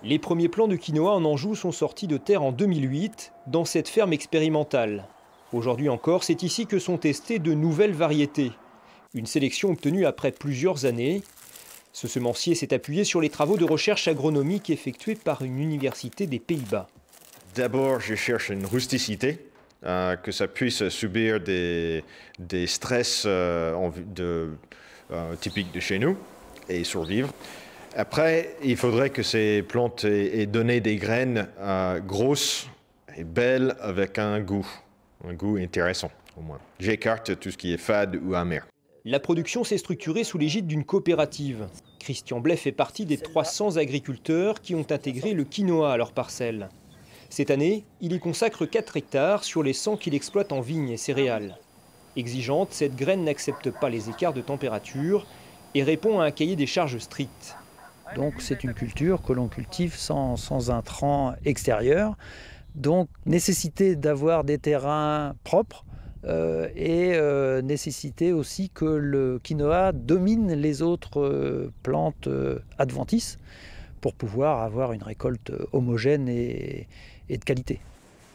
Les premiers plants de quinoa en Anjou sont sortis de terre en 2008 dans cette ferme expérimentale. Aujourd'hui encore, c'est ici que sont testées de nouvelles variétés. Une sélection obtenue après plusieurs années. Ce semencier s'est appuyé sur les travaux de recherche agronomique effectués par une université des Pays-Bas. D'abord, je cherche une rusticité, que ça puisse subir des stress typiques de chez nous et survivre. Après, il faudrait que ces plantes aient donné des graines grosses et belles avec un goût intéressant au moins. J'écarte tout ce qui est fade ou amer. La production s'est structurée sous l'égide d'une coopérative. Christian Blais fait partie des 300 agriculteurs qui ont intégré le quinoa à leur parcelle. Cette année, il y consacre 4 hectares sur les 100 qu'il exploite en vignes et céréales. Exigeante, cette graine n'accepte pas les écarts de température et répond à un cahier des charges strict. Donc c'est une culture que l'on cultive sans intrants extérieurs. Donc nécessité d'avoir des terrains propres et nécessité aussi que le quinoa domine les autres plantes adventices pour pouvoir avoir une récolte homogène et de qualité.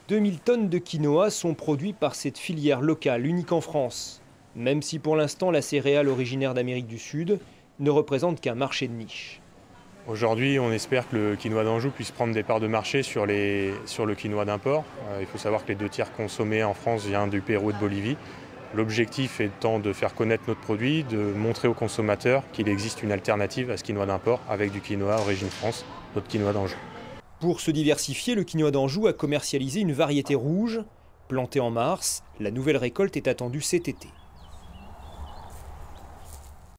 2000 tonnes de quinoa sont produites par cette filière locale, unique en France. Même si pour l'instant la céréale originaire d'Amérique du Sud ne représente qu'un marché de niche. Aujourd'hui, on espère que le quinoa d'Anjou puisse prendre des parts de marché sur le quinoa d'import. Il faut savoir que les 2 tiers consommés en France viennent du Pérou et de Bolivie. L'objectif étant de faire connaître notre produit, de montrer aux consommateurs qu'il existe une alternative à ce quinoa d'import avec du quinoa origine France, notre quinoa d'Anjou. Pour se diversifier, le quinoa d'Anjou a commercialisé une variété rouge. Plantée en mars, la nouvelle récolte est attendue cet été.